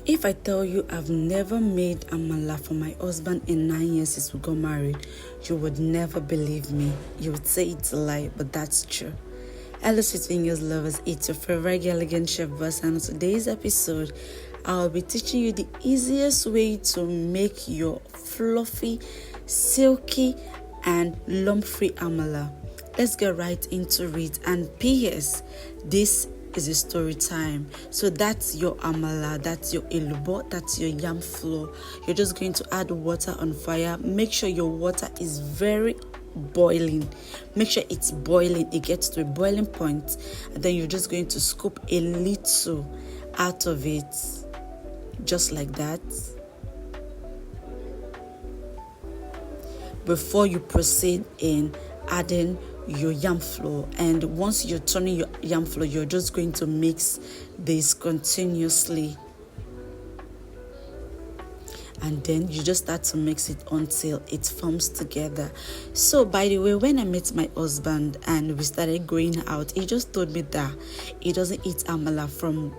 If I tell you I've never made amala for my husband in 9 years since we got married, you would never believe me. You would say it's a lie, but that's true. Hello, sweet fingers lovers. It's your favorite elegant chef boss, and on today's episode, I'll be teaching you the easiest way to make your fluffy, silky, and lump-free amala. Let's get right into it. And P.S. This is a story time. So that's your amala, that's your elubo, that's your yam flour. You're just going to add water on fire. Make sure your water is very boiling. Make sure it's boiling. It gets to a boiling point, and then you're just going to scoop a little out of it, just like that, before you proceed in adding your yam flour. And once you're turning your yam flour, you're just going to mix this continuously, and then you just start to mix it until it forms together. So by the way, when I met my husband and we started going out, he just told me that he doesn't eat amala from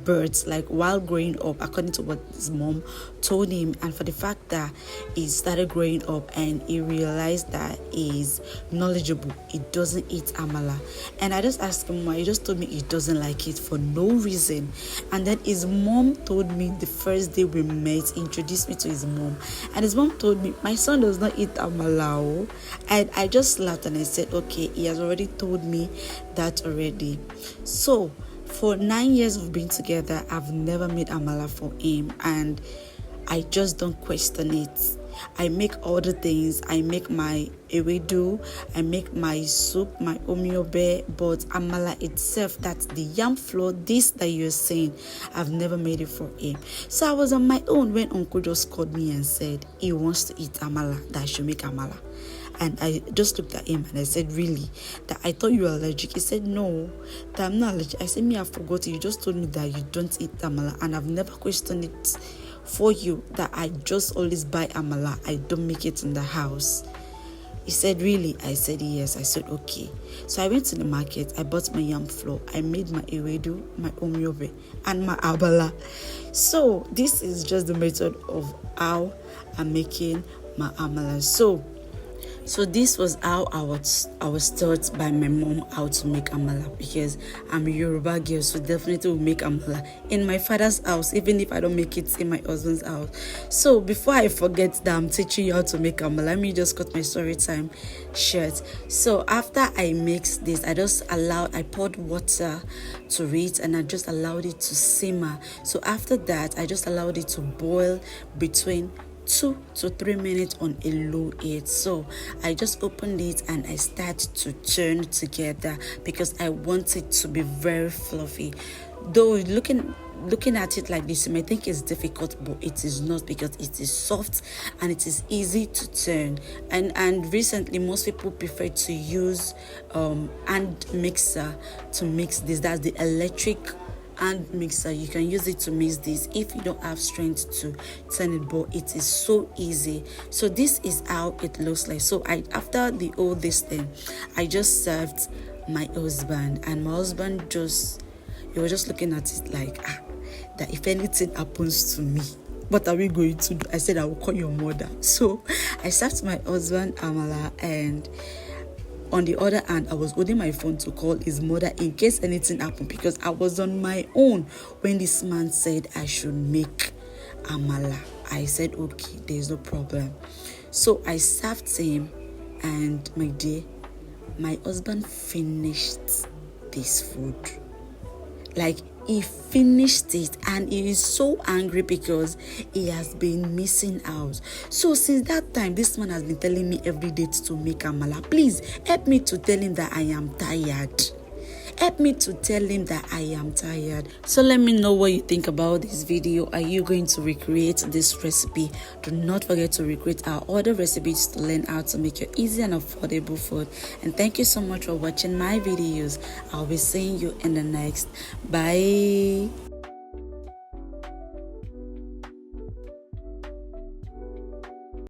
birds, like while growing up, according to what his mom told him. And for the fact that he started growing up and he realized that he's knowledgeable, he doesn't eat amala. And I just asked him why. He just told me he doesn't like it for no reason. And then his mom told me the first day we met, introduced me to his mom, and his mom told me my son does not eat amala. And I just laughed and I said, okay, he has already told me that already. So for 9 years we've been together, I've never made amala for him, and I just don't question it. I make all the things. I make my ewedu, I make my soup, my omiobe, but amala itself, that's the yam flour, this that you're saying, I've never made it for him. So I was on my own when Uncle just called me and said he wants to eat amala, that I should make amala. And I just looked at him and I said, really? That I thought you were allergic. He said, no, that I'm not allergic. I said, me, I forgot. You just told me that you don't eat amala, and I've never questioned it for you, that I just always buy amala. I don't make it in the house. He said, really? I said, yes. I said, okay. So I went to the market. I bought my yam flour. I made my ewedu, my omiobe, and my abala. So this is just the method of how I'm making my amala. So this was how I was taught by my mom how to make amala, because I'm a Yoruba girl, so definitely will make amala in my father's house, even if I don't make it in my husband's house. So before I forget that I'm teaching you how to make amala, let me just cut my story time short. So after I mixed this, I poured water to it, and I just allowed it to simmer. So after that, I just allowed it to boil between 2 to 3 minutes on a low heat. So I just opened it and I started to turn together, because I want it to be very fluffy. Though looking at it like this, you may think it's difficult, but it is not, because it is soft and it is easy to turn. And recently most people prefer to use hand mixer to mix this. That's the electric hand mixer. You can use it to mix this if you don't have strength to turn it, but it is so easy. So this is how it looks like. So after all this thing, I just served my husband, and my husband he was just looking at it like, that if anything happens to me, what are we going to do? I said, I will call your mother. So I served my husband amala, and on the other hand, I was holding my phone to call his mother in case anything happened, because I was on my own when this man said I should make amala. I said, okay, there's no problem. So I served him, and my dear, my husband finished this food. Like, he finished it, and he is so angry because he has been missing out. So since that time, this man has been telling me every day to make amala. Please help me to tell him that I am tired. Help me to tell him that I am tired. So let me know what you think about this video. Are you going to recreate this recipe? Do not forget to recreate our other recipes to learn how to make your easy and affordable food. And thank you so much for watching my videos. I'll be seeing you in the next. Bye.